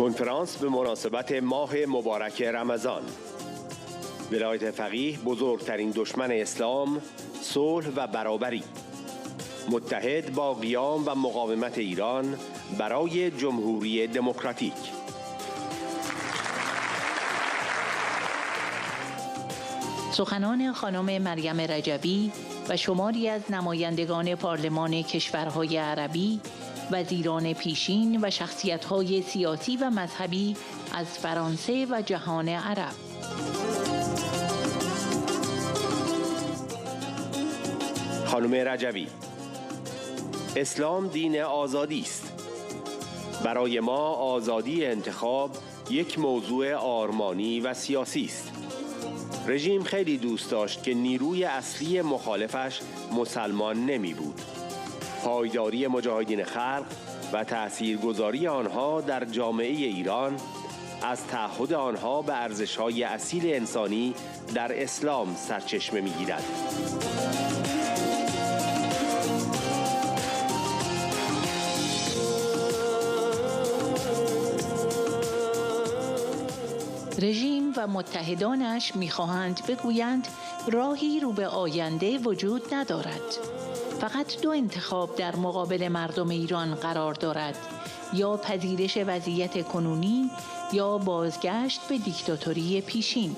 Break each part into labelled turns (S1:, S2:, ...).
S1: کنفرانس به مناسبت ماه مبارک رمضان. ولایت فقیه بزرگترین دشمن اسلام، صلح و برابری. متحد با قیام و مقاومت ایران برای جمهوری دموکراتیک.
S2: سخنان خانم مریم رجبی و شماری از نمایندگان پارلمان کشورهای عربی، وزیران پیشین و شخصیت‌های سیاسی و مذهبی از فرانسه و جهان عرب.
S1: خانم رجبی: اسلام دین آزادی است. برای ما آزادی انتخاب یک موضوع آرمانی و سیاسی است. رژیم خیلی دوست داشت که نیروی اصلی مخالفش مسلمان نمی بود. پایداری مجاهدین خلق و تأثیرگذاری آنها در جامعه ایران از تعهد آنها به ارزش‌های اصیل انسانی در اسلام سرچشمه می‌گیرد.
S2: رژیم و متحدانش می‌خواهند بگویند راهی رو به آینده وجود ندارد. فقط دو انتخاب در مقابل مردم ایران قرار دارد: یا پذیرش وضعیت کنونی یا بازگشت به دیکتاتوری پیشین.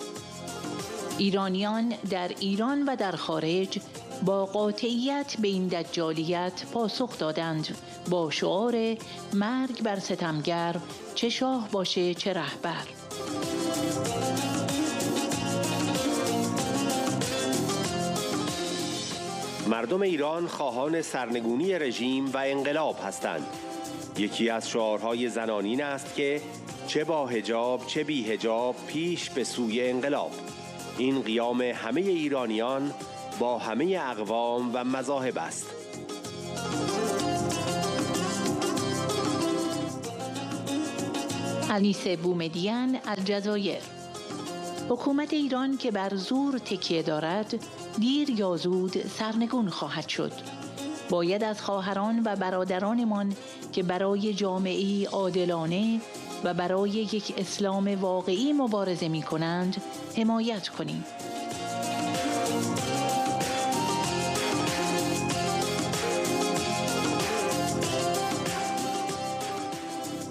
S2: ایرانیان در ایران و در خارج با قاطعیت به این دجالیت پاسخ دادند با شعار مرگ بر ستمگر، چه شاه باشه چه رهبر.
S1: مردم ایران خواهان سرنگونی رژیم و انقلاب هستند. یکی از شعارهای زنانین است که چه با حجاب چه بی حجاب پیش به سوی انقلاب. این قیام همه ایرانیان با همه اقوام و مذاهب است.
S2: انیسه بومدین، الجزایر: حکومت ایران که بر زور تکیه دارد دیر یا زود سرنگون خواهد شد. باید از خواهران و برادرانمان که برای جامعه‌ای عادلانه و برای یک اسلام واقعی مبارزه می‌کنند حمایت کنیم.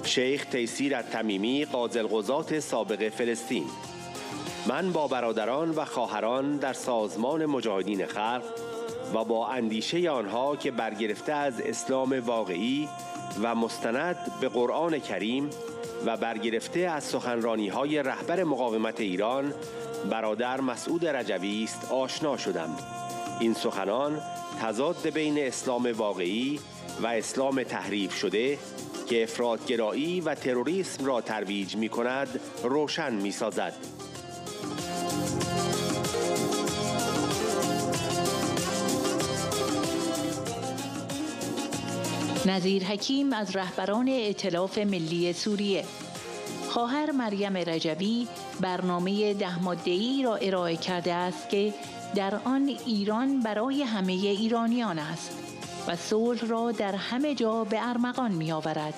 S1: شیخ تیسیر التمیمی، قاضی القضات سابق فلسطین: من با برادران و خواهران در سازمان مجاهدین خلق و با اندیشه آنها که برگرفته از اسلام واقعی و مستند به قرآن کریم و برگرفته از سخنرانی‌های رهبر مقاومت ایران برادر مسعود رجوی است آشنا شدم. این سخنان تضاد بین اسلام واقعی و اسلام تحریف شده که افراط‌گرایی و تروریسم را ترویج می‌کند روشن می‌سازد.
S2: نظیر حکیم از رهبران ائتلاف ملی سوریه: خواهر مریم رجبی برنامه 10 ماده‌ای را ارائه کرده است که در آن ایران برای همه ایرانیان است و صلح را در همه جا به ارمغان می آورد.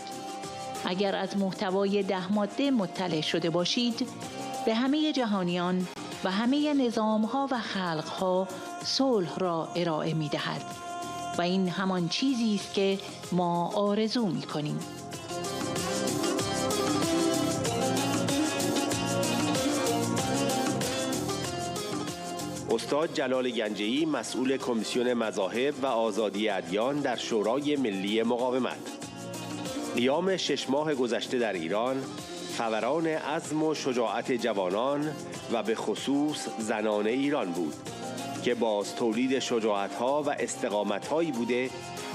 S2: اگر از محتوای 10 ماده مطلع شده باشید، به همه جهانیان و همه نظام‌ها و خلق‌ها صلح را ارائه می دهد و این همان چیزی است که ما آرزو می کنیم.
S1: استاد جلال گنجه‌ای، مسئول کمیسیون مذاهب و آزادی ادیان در شورای ملی مقاومت: قیام 6 ماه گذشته در ایران فوران عزم و شجاعت جوانان و به خصوص زنان ایران بود که باز تولید شجاعت‌ها و استقامت‌هایی بوده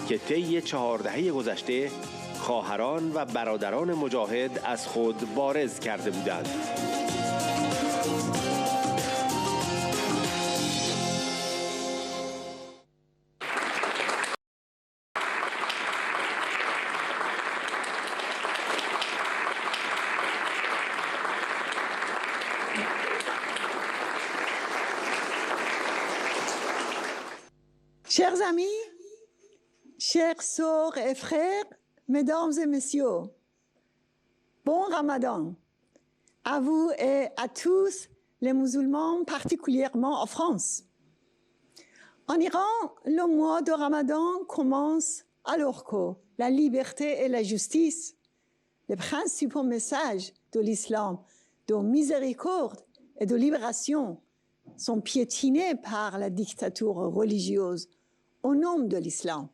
S1: که طی 4 دهه گذشته خواهران و برادران مجاهد از خود بارز کرده بودند.
S3: Chers amis, chers sœurs et frères, mesdames et messieurs, Bon Ramadan à vous et à tous les musulmans, particulièrement en France. En Iran, le mois de Ramadan commence alors que la liberté et la justice, les principaux messages de l'islam, de miséricorde et de libération, sont piétinés par la dictature religieuse au nom de l'islam.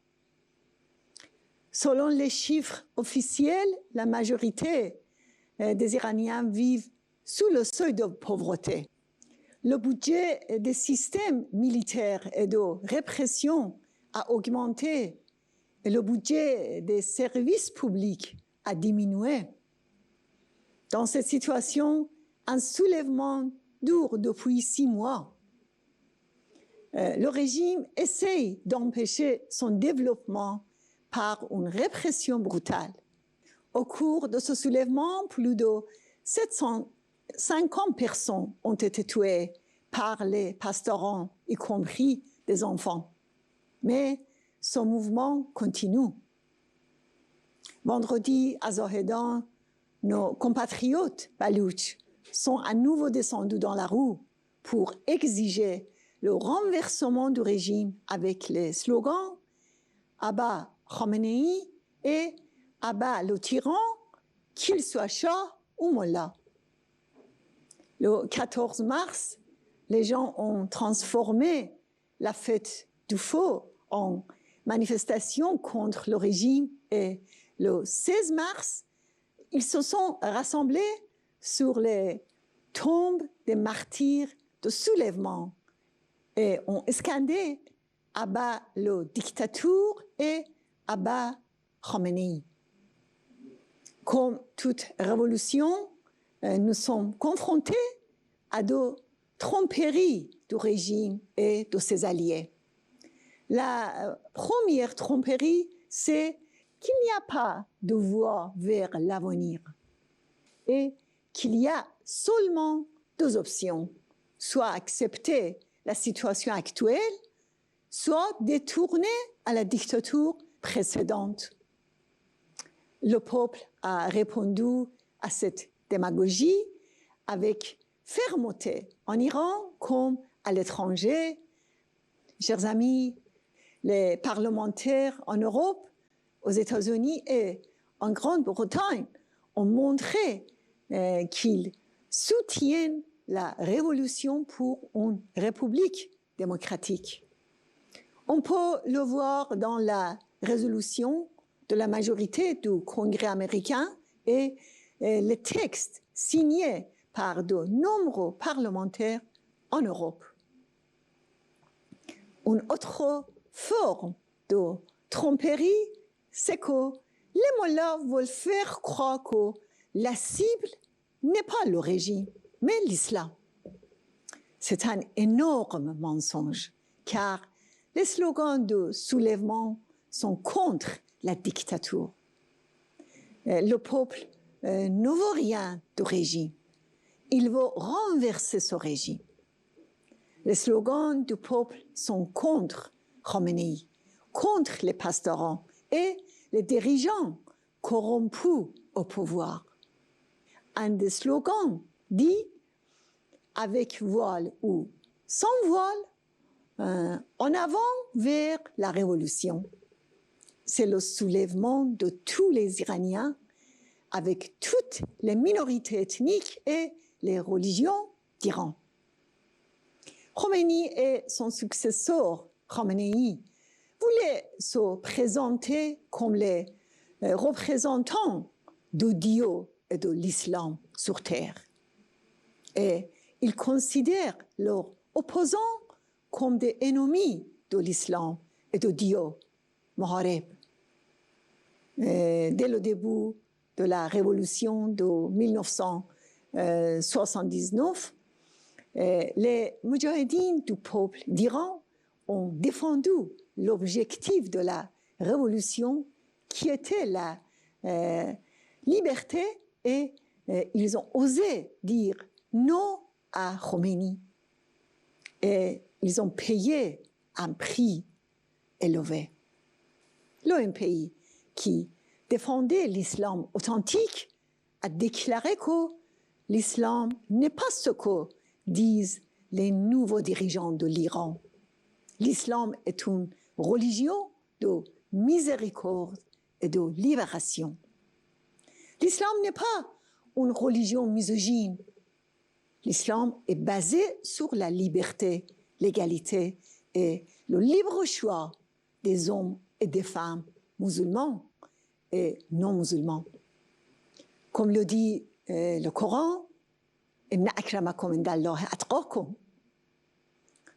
S3: Selon les chiffres officiels, la majorité des Iraniens vivent sous le seuil de pauvreté. Le budget des systèmes militaires et de répression a augmenté et le budget des services publics a diminué. Dans cette situation, un soulèvement dure depuis 6 mois. Le régime essaye d'empêcher son développement par une répression brutale. Au cours de ce soulèvement, plus de 750 personnes ont été tuées par les pastorants, y compris des enfants. Mais ce mouvement continue. Vendredi, à Zahedan, nos compatriotes balouches sont à nouveau descendus dans la rue pour exiger le renversement du régime avec les slogans « Abat Khamenei » et « Abat le tyran, qu'il soit Shah ou Mollah ». Le 14 mars, les gens ont transformé la fête du feu en manifestation contre le régime et le 16 mars, ils se sont rassemblés sur les tombes des martyrs de soulèvement et ont scandé « Abat le dictature » et « Abat Khamenei ». Comme toute révolution, nous sommes confrontés à de tromperies du régime et de ses alliés. La première tromperie, c'est qu'il n'y a pas de voie vers l'avenir et qu'il y a seulement 2 options, soit accepter la situation actuelle, soit détourner à la dictature précédente. Le peuple a répondu à cette démagogie avec fermeté en Iran comme à l'étranger. Chers amis, les parlementaires en Europe, aux États-Unis et en Grande-Bretagne ont montré qu'ils soutiennent la révolution pour une république démocratique. On peut le voir dans la résolution de la majorité du Congrès américain et les textes signés par de nombreux parlementaires en Europe. Une autre forme de tromperie, c'est que les mollahs veulent faire croire que la cible n'est pas le régime, mais l'islam. C'est un énorme mensonge, car les slogans de soulèvement sont contre la dictature. Le peuple ne veut rien du régime. Il veut renverser ce régime. Les slogans du peuple sont contre Khamenei, contre les pastorants et les dirigeants corrompus au pouvoir. Un des slogans dit « avec voile ou sans voile, en avant vers la révolution ». C'est le soulèvement de tous les Iraniens avec toutes les minorités ethniques et les religions d'Iran. Khomeini et son successeur, Khamenei, voulaient se présenter comme les représentants de Dieu et de l'islam sur terre. Et ils considèrent leurs opposants comme des ennemis de l'islam et de Dieu, Mohareb. Dès le début de la révolution de 1979, les Moudjahidines du peuple d'Iran ont défendu l'objectif de la révolution qui était la liberté et ils ont osé dire non à Khomeini. Et ils ont payé un prix élevé. Le MPI qui défendait l'islam authentique a déclaré que l'islam n'est pas ce que disent les nouveaux dirigeants de l'Iran. L'islam est une religion de miséricorde et de libération. L'islam n'est pas une religion misogyne. L'islam est basé sur la liberté, l'égalité et le libre choix des hommes et des femmes musulmans et non musulmans. Comme le dit le Coran, Inna akramakum indallahi atqakum.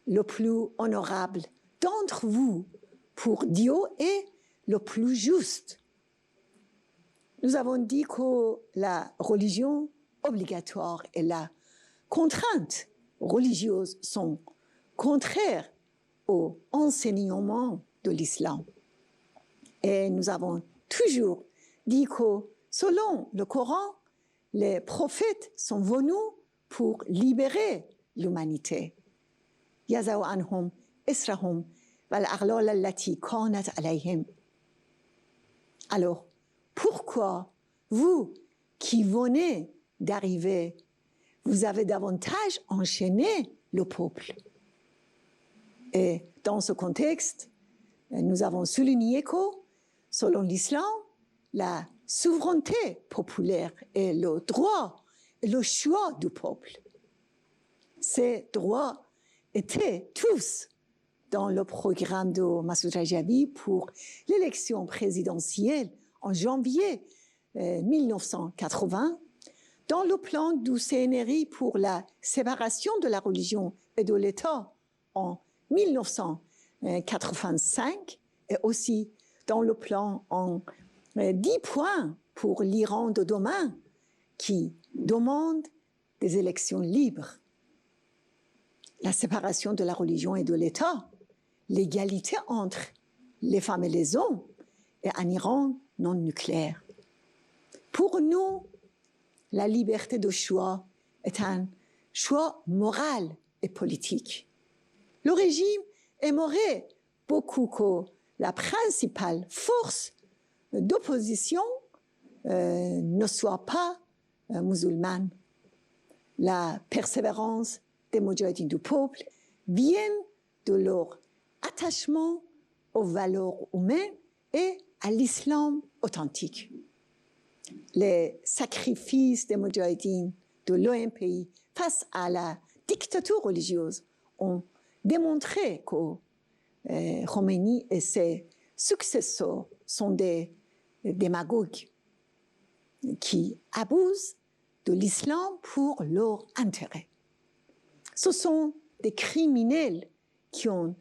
S3: Le plus honorable d'entre vous pour Dieu est le plus juste. Nous avons dit que la religion obligatoire et la contrainte religieuse sont contraires aux enseignements de l'islam. Et nous avons toujours dit que selon le Coran, les prophètes sont venus pour libérer l'humanité. Yazau anhum israhum wal aghlal allati kanat alayhim. Alors, pourquoi vous qui venez d'arriver, vous avez davantage enchaîné le peuple? Et dans ce contexte, nous avons souligné que, selon l'islam, la souveraineté populaire est le droit et le choix du peuple. Ces droits étaient tous dans le programme de Massoud Rajavi pour l'élection présidentielle en janvier 1980, dans le plan du CNRI pour la séparation de la religion et de l'État en 1985, et aussi dans le plan en 10 points pour l'Iran de demain, qui demande des élections libres, la séparation de la religion et de l'État, l'égalité entre les femmes et les hommes, et un Iran non nucléaire. Pour nous, la liberté de choix est un choix moral et politique. Le régime aimerait beaucoup que la principale force d'opposition ne soit pas musulmane. La persévérance des moudjahidines du peuple vient de leur attachement aux valeurs humaines et à l'islam authentique. Les sacrifices des moudjahidines de l'OMPI face à la dictature religieuse ont démontré que Khomeini et ses successeurs sont des démagogues qui abusent de l'islam pour leur intérêt. Ce sont des criminels qui ont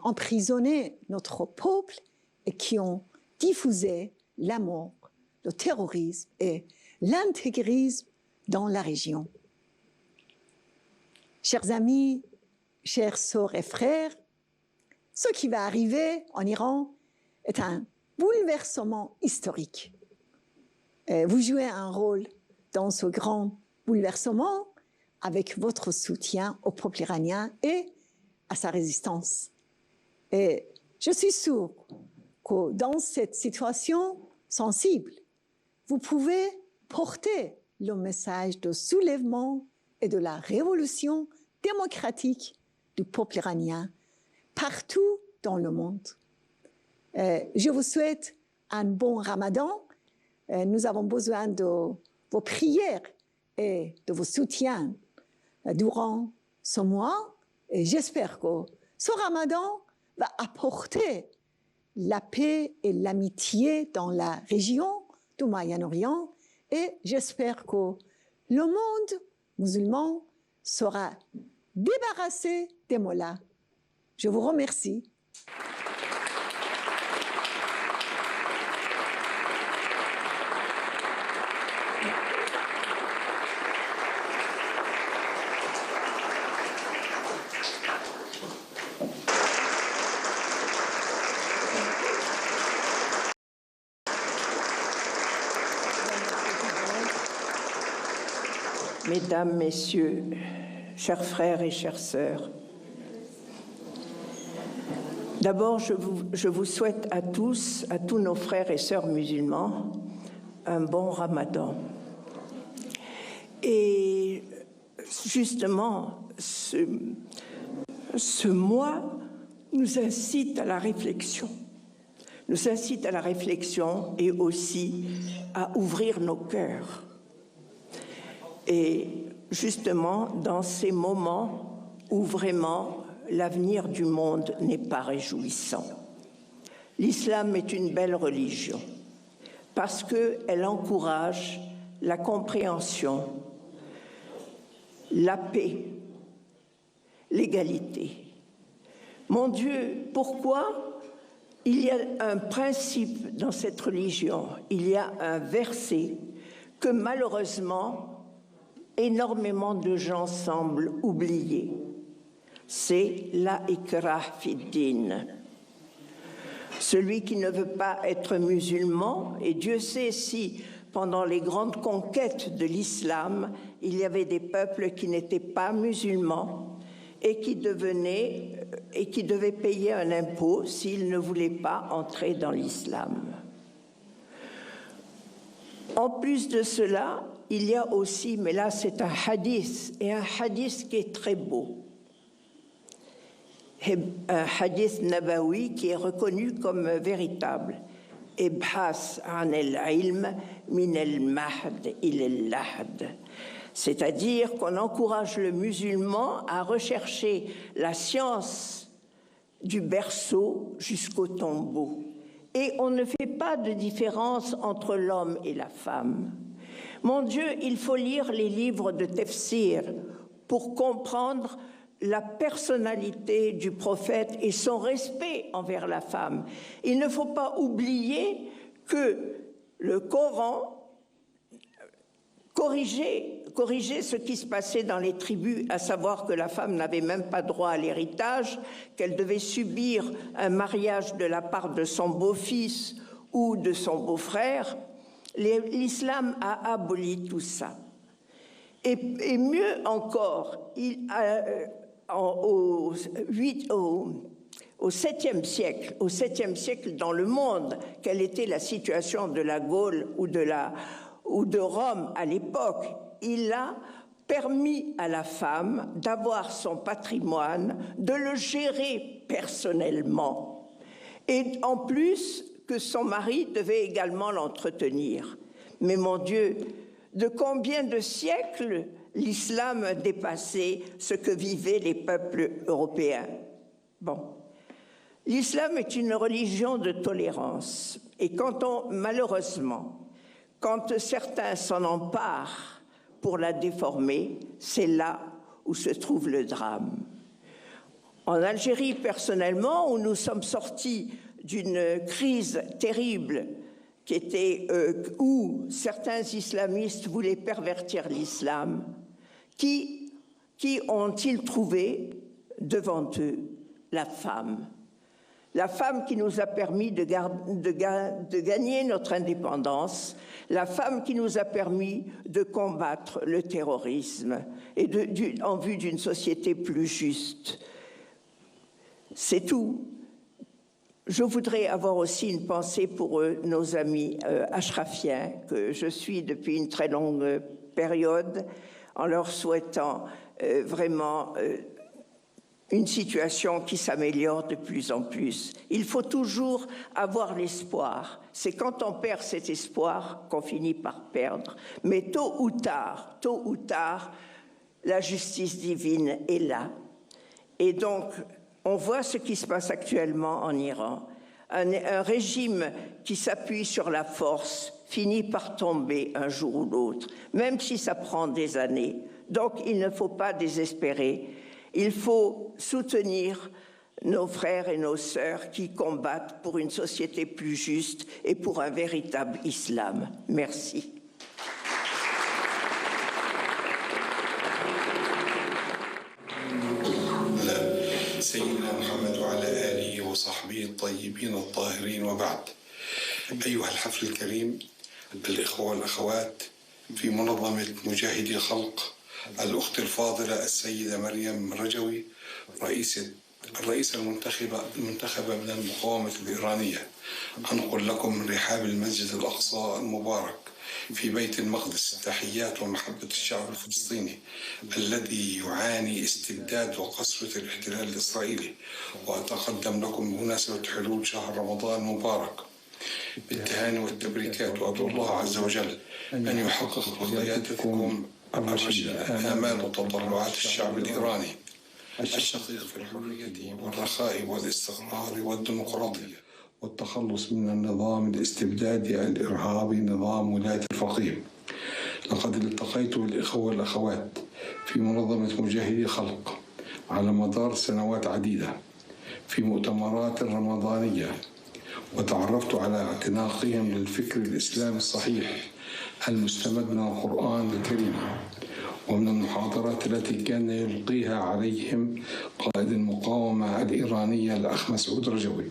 S3: emprisonné notre peuple et qui ont diffusé la mort, le terrorisme et l'intégrisme dans la région. Chers amis, chères sœurs et frères, ce qui va arriver en Iran est un bouleversement historique. Vous jouez un rôle dans ce grand bouleversement avec votre soutien au peuple iranien et à sa résistance. Et je suis sûre que dans cette situation sensible, vous pouvez porter le message de soulèvement et de la révolution démocratique du peuple iranien partout dans le monde. Je vous souhaite un bon Ramadan. Nous avons besoin de vos prières et de vos soutiens durant ce mois. Et j'espère que ce Ramadan va apporter la paix et l'amitié dans la région du Moyen-Orient. Et j'espère que le monde musulman sera débarrassé des mollahs. Je vous remercie.
S4: Mesdames, Messieurs, chers frères et chères sœurs, d'abord, je vous souhaite à tous nos frères et sœurs musulmans, un bon Ramadan. Et justement, ce mois nous incite à la réflexion. Nous incite à la réflexion et aussi à ouvrir nos cœurs. Et justement, dans ces moments où vraiment l'avenir du monde n'est pas réjouissant. L'islam est une belle religion parce qu'elle encourage la compréhension, la paix, l'égalité. Mon Dieu, pourquoi il y a un principe dans cette religion, il y a un verset que malheureusement énormément de gens semblent oublier. C'est la ikrah fid-din. Celui qui ne veut pas être musulman, et Dieu sait si pendant les grandes conquêtes de l'islam, il y avait des peuples qui n'étaient pas musulmans et qui devaient payer un impôt s'ils ne voulaient pas entrer dans l'islam. En plus de cela, il y a aussi, mais là c'est un hadith, et un hadith qui est très beau. Un hadith nabawi qui est reconnu comme véritable. Ibhas an al-ilm min al-mahd ila al-lahd. C'est-à-dire qu'on encourage le musulman à rechercher la science du berceau jusqu'au tombeau. Et on ne fait pas de différence entre l'homme et la femme. Mon Dieu, il faut lire les livres de tafsir pour comprendre la personnalité du prophète et son respect envers la femme. Il ne faut pas oublier que le Coran corrigeait ce qui se passait dans les tribus, à savoir que la femme n'avait même pas droit à l'héritage, qu'elle devait subir un mariage de la part de son beau-fils ou de son beau-frère. L'islam a aboli tout ça. Et mieux encore, au 7e siècle dans le monde, quelle était la situation de la Gaule ou de Rome à l'époque, il a permis à la femme d'avoir son patrimoine, de le gérer personnellement. Et en plus que son mari devait également l'entretenir. Mais mon Dieu, de combien de siècles l'islam a dépassé ce que vivaient les peuples européens? Bon. L'islam est une religion de tolérance. Et malheureusement, quand certains s'en emparent pour la déformer, c'est là où se trouve le drame. En Algérie, personnellement, où nous sommes sortis d'une crise terrible qui était où certains islamistes voulaient pervertir l'islam, qui ont-ils trouvé devant eux? La femme. La femme qui nous a permis de gagner notre indépendance, la femme qui nous a permis de combattre le terrorisme et en vue d'une société plus juste. C'est tout. Je voudrais avoir aussi une pensée pour nos amis ashrafiens, que je suis depuis une très longue période, en leur souhaitant vraiment une situation qui s'améliore de plus en plus. Il faut toujours avoir l'espoir. C'est quand on perd cet espoir qu'on finit par perdre. Mais tôt ou tard, la justice divine est là. Et donc, on voit ce qui se passe actuellement en Iran. Un régime qui s'appuie sur la force finit par tomber un jour ou l'autre, même si ça prend des années. Donc, il ne faut pas désespérer. Il faut soutenir nos frères et nos sœurs qui combattent pour une société plus juste et pour un véritable islam. Merci.
S5: سيدنا محمد وعلى آله وصحبه الطيبين الطاهرين وبعد. أيها الحفل الكريم، الإخوة والأخوات في منظمة مجاهدي الخلق، الأخت الفاضلة السيدة مريم رجوي الرئيسة المنتخبة من المقاومة الإيرانية، أنقل لكم من رحاب المسجد الأقصى المبارك في بيت المقدس تحيات ومحبة الشعب الفلسطيني الذي يعاني استبداد وقسوة الاحتلال الإسرائيلي، وأتقدم لكم بمناسبة حلول شهر رمضان المبارك بالتهاني والتبريكات، وأدعو الله عز وجل أن يحقق بقيادتكم آمال وتطلعات الشعب الإيراني الشقيق في الحرية والرخاء والاستقرار والديمقراطية والتخلص من النظام الاستبدادي الإرهابي نظام ولاية الفقيه. لقد التقيت بالإخوة والأخوات في منظمة مجاهدي خلق على مدار سنوات عديدة في مؤتمرات رمضانية، وتعرفت على اعتناقهم للفكر الإسلامي الصحيح المستمد من القرآن الكريم ومن المحاضرات التي كان يلقيها عليهم قائد المقاومة الإيرانية الأخ مسعود رجوي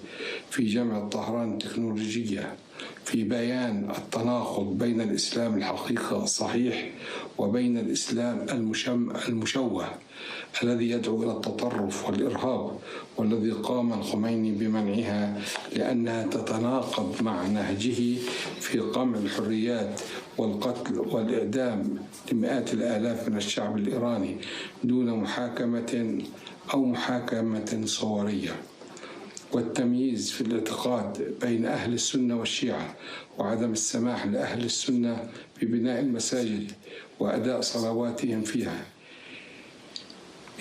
S5: في جامعة طهران التكنولوجية، في بيان التناقض بين الإسلام الحقيقي الصحيح وبين الإسلام المشوه الذي يدعو إلى التطرف والإرهاب، والذي قام الخميني بمنعها لأنها تتناقض مع نهجه في قمع الحريات والقتل والإعدام لمئات الآلاف من الشعب الإيراني دون محاكمة أو محاكمة صورية، والتمييز في الاعتقاد بين أهل السنة والشيعة، وعدم السماح لأهل السنة ببناء المساجد وأداء صلواتهم فيها.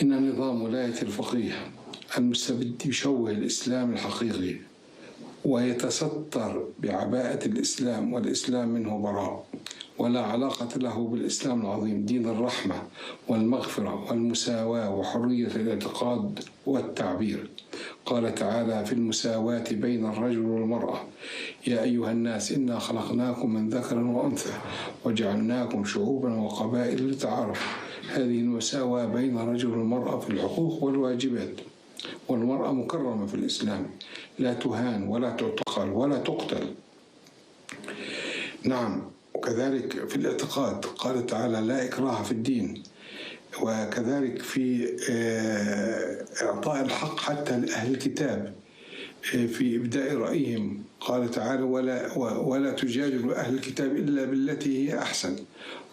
S5: إن نظام ولاية الفقيه المستبد يشوه الإسلام الحقيقي ويتستر بعباءة الإسلام، والإسلام منه براء ولا علاقة له بالإسلام العظيم دين الرحمة والمغفرة والمساواة وحرية الاعتقاد والتعبير. قال تعالى في المساواة بين الرجل والمرأة: يا أيها الناس إنا خلقناكم من ذكر وأنثى وجعلناكم شعوبا وقبائل لتعارفوا. هذه المساواة بين الرجل والمرأة في الحقوق والواجبات، والمرأة مكرمة في الإسلام، لا تهان ولا تعتقل ولا تقتل. نعم، وكذلك في الاعتقاد قال تعالى: لا إكراه في الدين. وكذلك في إعطاء الحق حتى لأهل الكتاب في إبداء رأيهم قال تعالى: ولا تجادلوا أهل الكتاب إلا بالتي هي أحسن.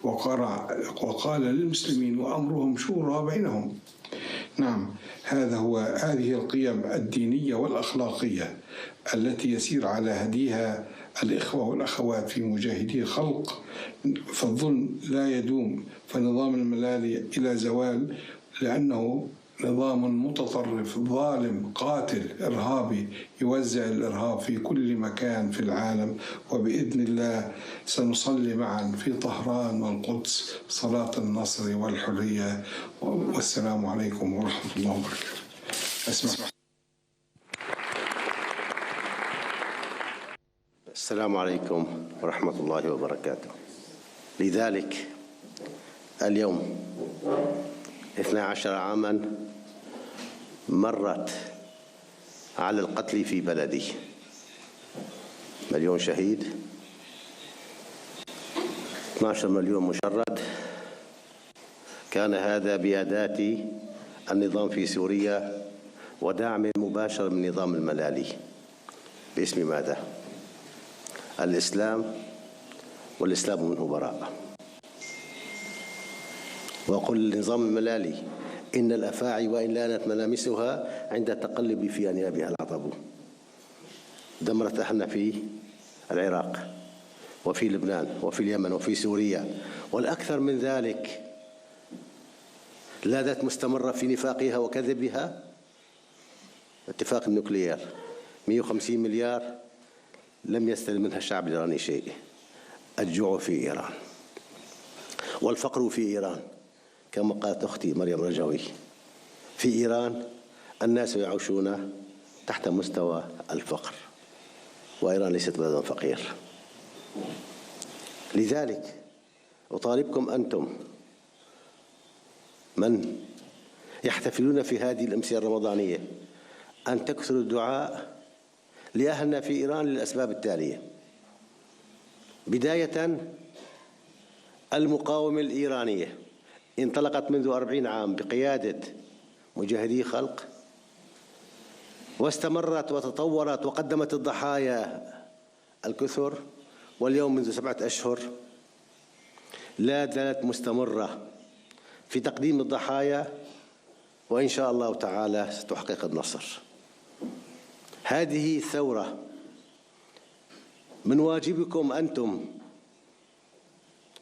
S5: وقال للمسلمين: وأمرهم شورى بينهم. نعم، هذه القيم الدينية والأخلاقية التي يسير على هديها الإخوة والأخوات في مجاهدي خلق. فالظلم لا يدوم، فنظام الملالي إلى زوال، لأنه نظام متطرف ظالم قاتل إرهابي يوزع الإرهاب في كل مكان في العالم. وبإذن الله سنصلي معا في طهران والقدس صلاة النصر والحرية. والسلام عليكم ورحمة الله وبركاته. أسمع.
S6: السلام عليكم ورحمة الله وبركاته. لذلك اليوم 12 عاما مرت على القتل في بلدي، 1,000,000 شهيد، 12 مليون مشرد. كان هذا بأداة النظام في سوريا ودعم مباشر من نظام الملالي. باسم ماذا؟ الإسلام، والإسلام منه براء. وقل لنظام الملالي: إن الأفاعي وإن لانت ملامسها عند التقلب في أنيابها العطب. دمرت أهلنا في العراق وفي لبنان وفي اليمن وفي سوريا، والأكثر من ذلك لا زالت مستمرة في نفاقها وكذبها. اتفاق النوكليير 150 مليار لم يستلم منها الشعب الإيراني شيء. الجوع في إيران والفقر في إيران، كما قالت أختي مريم رجوي، في إيران الناس يعيشون تحت مستوى الفقر، وإيران ليست بلدا فقير. لذلك أطالبكم أنتم من يحتفلون في هذه الأمسية الرمضانية أن تكثروا الدعاء لأهلنا في إيران للأسباب التالية: بداية، المقاومة الإيرانية انطلقت منذ 40 عام بقيادة مجاهدي خلق، واستمرت وتطورت وقدمت الضحايا الكثر، واليوم منذ 7 أشهر لا زالت مستمرة في تقديم الضحايا، وإن شاء الله تعالى ستحقق النصر. هذه ثورة من واجبكم أنتم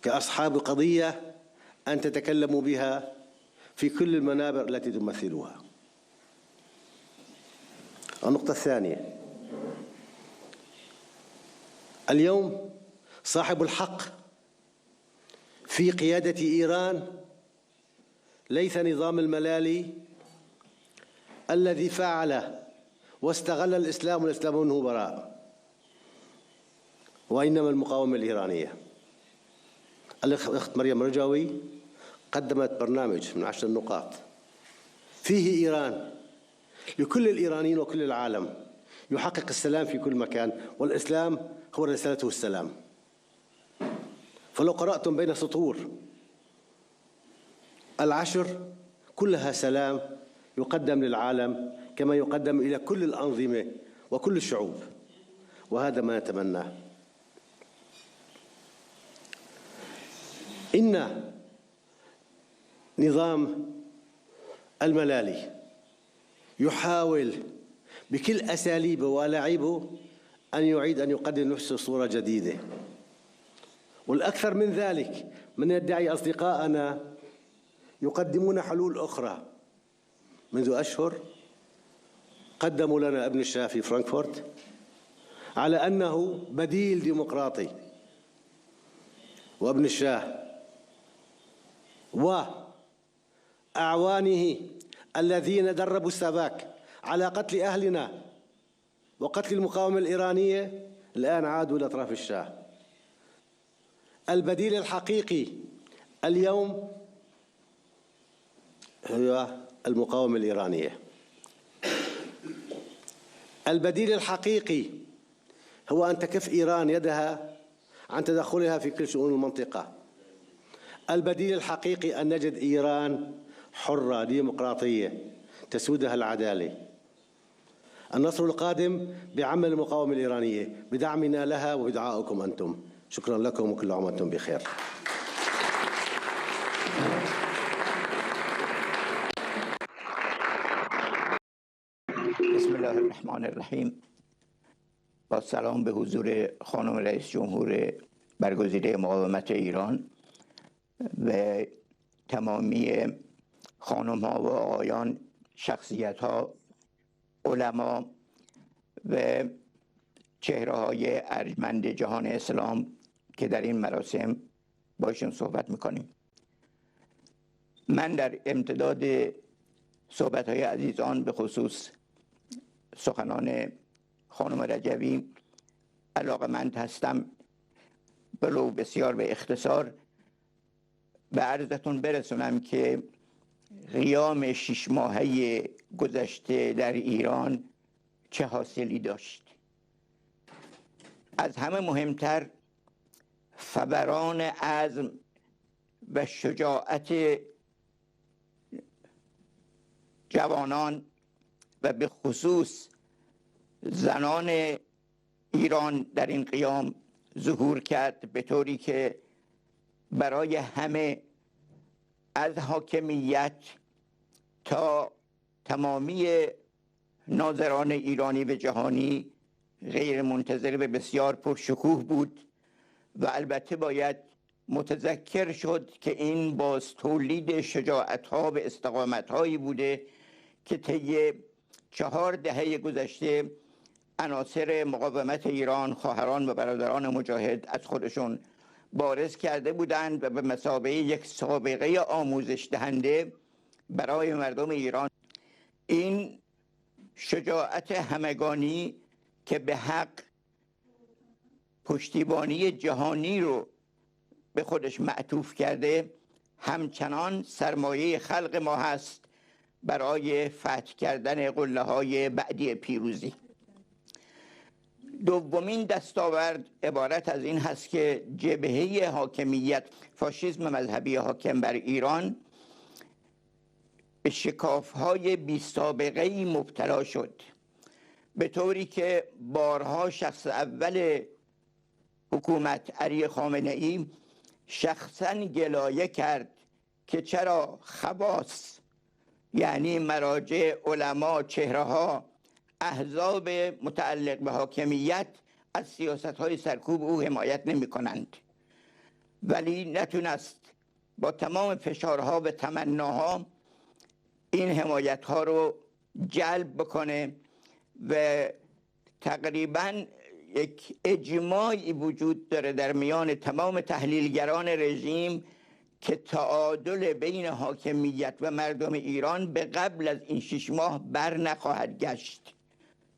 S6: كأصحاب قضية أن تتكلموا بها في كل المنابر التي تمثلوها. النقطة الثانية، اليوم صاحب الحق في قيادة إيران ليس نظام الملالي الذي فعل واستغل الإسلام والإسلام منه براء، وإنما المقاومة الإيرانية. الأخت مريم رجاوي قدمت برنامج من 10 نقاط فيه إيران لكل الإيرانيين وكل العالم يحقق السلام في كل مكان، والإسلام هو رسالته السلام. فلو قرأتم بين سطور 10 كلها سلام يقدم للعالم كما يقدم إلى كل الأنظمة وكل الشعوب، وهذا ما نتمناه. إن نظام الملالي يحاول بكل أساليبه وألاعيبه أن يعيد أن يقدم نفسه صورة جديدة، والأكثر من ذلك من يدعي أصدقائنا يقدمون حلول أخرى. منذ أشهر قدموا لنا ابن الشاه في فرانكفورت على أنه بديل ديمقراطي، وابن الشاه وأعوانه الذين دربوا السباك على قتل أهلنا وقتل المقاومة الإيرانية الآن عادوا إلى أطراف الشاه. البديل الحقيقي اليوم هو المقاومة الإيرانية. البديل الحقيقي هو أن تكف إيران يدها عن تدخلها في كل شؤون المنطقة. البديل الحقيقي أن نجد إيران حرة ديمقراطية تسودها العدالة. النصر القادم بعمل المقاومة الإيرانية بدعمنا لها وبدعائكم أنتم. شكرا لكم وكل عام وأنتم بخير.
S7: بسم الله الرحمن الرحیم. با سلام به حضور خانم رئیس جمهور برگزیده مقاومت ایران و تمامی خانم ها و آقایان، شخصیت ها، علما و چهره های ارجمند جهان اسلام که در این مراسم باشون صحبت میکنیم. من در امتداد صحبت های عزیزان به خصوص سخنان خانم رجوی علاقمند هستم ولو بسیار به اختصار به عرضتون برسونم که قیام 6 ماهه گذشته در ایران چه حاصلی داشت. از همه مهمتر فوران عزم و شجاعت جوانان و به خصوص زنان ایران در این قیام ظهور کرد، به طوری که برای همه از حاکمیت تا تمامی ناظران ایرانی و جهانی غیر منتظر و بسیار پرشکوه بود. و البته باید متذکر شد که این باز تولید شجاعت‌ها و استقامت‌هایی بوده که طی 4 دهه گذشته عناصر مقاومت ایران، خواهران و برادران مجاهد از خودشون بارز کرده بودند و به مثابه یک سابقه آموزش دهنده برای مردم ایران. این شجاعت همگانی که به حق پشتیبانی جهانی رو به خودش معطوف کرده، همچنان سرمایه خلق ما هست برای فتح کردن قله‌های بعدی پیروزی. دومین دستاورد عبارت از این هست که جبهه حاکمیت، فاشیسم مذهبی حاکم بر ایران به شکاف‌های بی‌سابقه‌ای مبتلا شد، به طوری که بارها شخص اول حکومت علی خامنه‌ای شخصا گلایه کرد که چرا خواص یعنی مراجع، علما، چهره‌ها، احزاب متعلق به حاکمیت از سیاست‌های سرکوب او حمایت نمی‌کنند، ولی نتونست با تمام فشارها و تمناها این حمایت‌ها رو جلب بکنه و تقریباً یک اجماعی وجود داره در میان تمام تحلیلگران رژیم که تعادل بین حاکمیت و مردم ایران به قبل از این 6 ماه بر نخواهد گشت.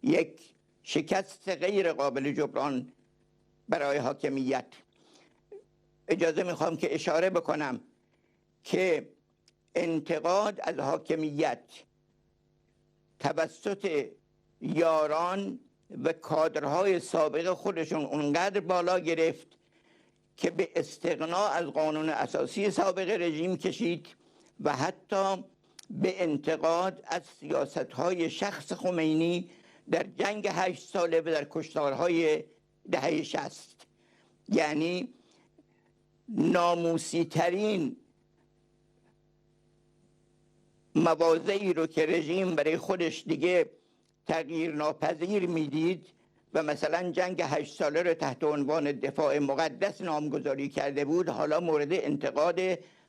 S7: یک شکست غیر قابل جبران برای حاکمیت. اجازه میخوام که اشاره بکنم که انتقاد از حاکمیت توسط یاران و کادرهای سابق خودشون اونقدر بالا گرفت که به استغنا از قانون اساسی سابق رژیم کشید و حتی به انتقاد از سیاست‌های شخص خمینی در جنگ 8 ساله و در کشتارهای دهه 60. یعنی ناموسی ترین مواضعی رو که رژیم برای خودش دیگه تغییر ناپذیر میدید و مثلا جنگ 8 ساله رو تحت عنوان دفاع مقدس نامگذاری کرده بود، حالا مورد انتقاد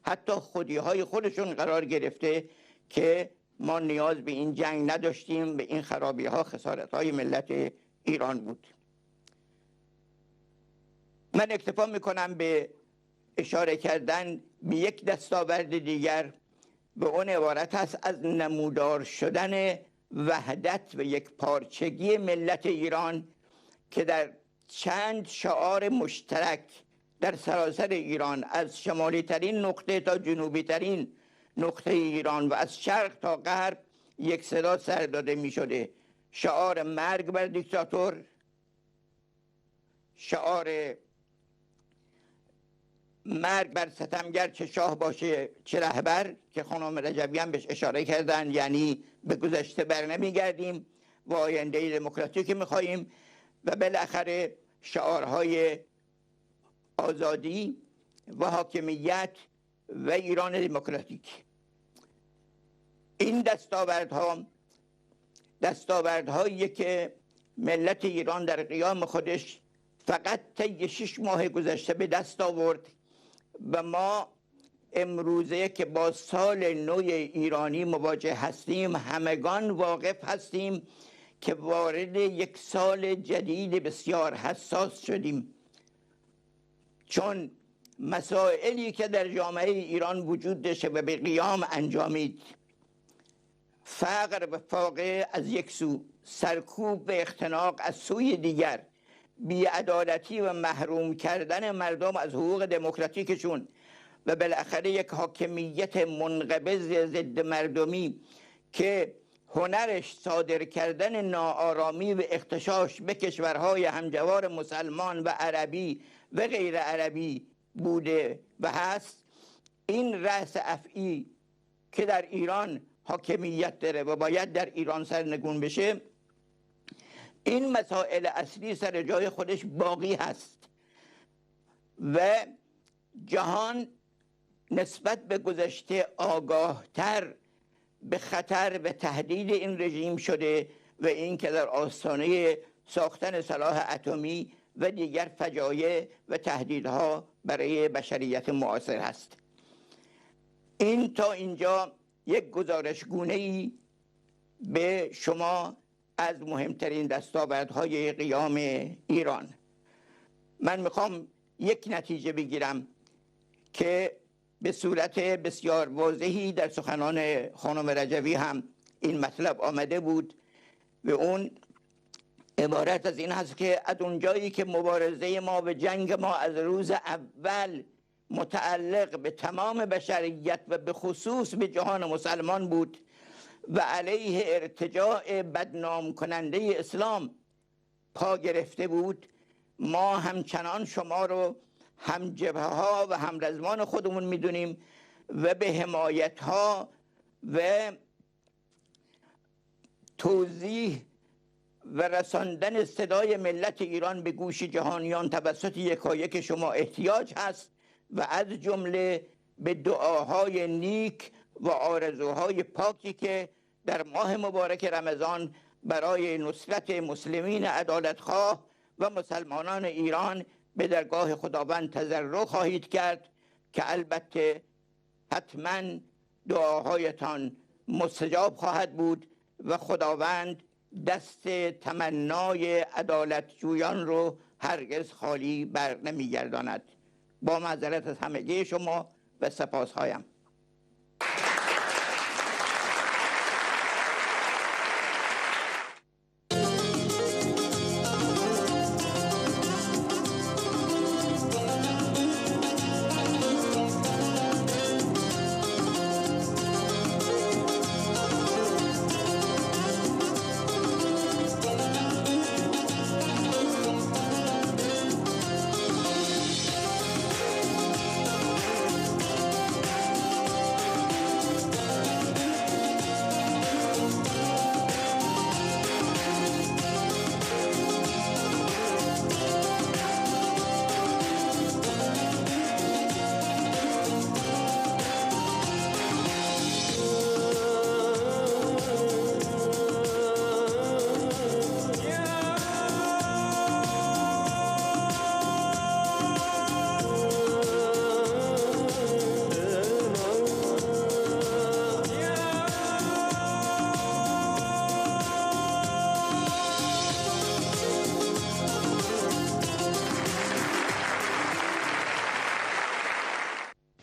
S7: حتی خودیهای خودشون قرار گرفته که ما نیاز به این جنگ نداشتیم، به این خرابی ها خسارت های ملت ایران بود. من اکتفا میکنم به اشاره کردن به یک دستاورد دیگر، به اون عبارت هست از نمودار شدن وحدت و یک پارچگی ملت ایران که در چند شعار مشترک در سراسر ایران، از شمالی ترین نقطه تا جنوبی ترین نقطه ایران و از شرق تا غرب یک صدا سر داده می شده. شعار مرگ بر دیکتاتور، شعار مرگ بر ستمگر چه شاه باشه چه رهبر که خانم رجبی هم بهش اشاره کردن، یعنی به گذشته بر نمیگردیم و آینده دموکراتیک میخواییم، و بالاخره شعارهای آزادی و حاکمیت و ایران دموکراتیک. این دستاوردهایی که ملت ایران در قیام خودش فقط طی 6 ماه گذشته به دست آورد و ما امروزه که با سال نو ایرانی مواجه هستیم همگان واقف هستیم که وارد یک سال جدید بسیار حساس شدیم، چون مسائلی که در جامعه ایران وجود داشته و به قیام انجامید، فقر و فاقه از یک سو، سرکوب و اختناق از سوی دیگر، بی‌عدالتی و محروم کردن مردم از حقوق دموکراتیکشون و بالاخره یک حاکمیت منقبض ضد مردمی که هنرش صادر کردن ناآرامی و اغتشاش به کشورهای همجوار مسلمان و عربی و غیر عربی بوده و هست، این رأس افعی که در ایران حاکمیت داره و باید در ایران سرنگون بشه، این مسائل اصلی سر جای خودش باقی هست و جهان نسبت به گذشته آگاهتر به خطر و تهدید این رژیم شده و این که در آستانه ساختن سلاح اتمی و دیگر فجایع و تهدیدها برای بشریت معاصر هست. این تا اینجا یک گزارشگونه‌ای به شما از مهمترین دستاوردهای قیام ایران. من میخوام یک نتیجه بگیرم که به صورت بسیار واضحی در سخنان خانم رجبی هم این مطلب آمده بود و اون عبارت از این هست که از اونجایی که مبارزه ما و جنگ ما از روز اول متعلق به تمام بشریت و به خصوص به جهان مسلمان بود و علیه ارتجاع بدنام کننده اسلام پا گرفته بود، ما همچنان شما رو هم جبهه ها و هم رزمان خودمون میدونیم و به حمایت ها و توضیح و رساندن صدای ملت ایران به گوش جهانیان توسط یکایک شما احتیاج هست و از جمله به دعاهای نیک و آرزوهای پاکی که در ماه مبارک رمضان برای نصرت مسلمین عدالتخواه و مسلمانان ایران به درگاه خداوند تضرع خواهید کرد که البته حتما دعاهایتان مستجاب خواهد بود و خداوند دست تمنای عدالت جویان رو هرگز خالی بر نمیگرداند. با معذرت از همگی شما و سپاسهایم.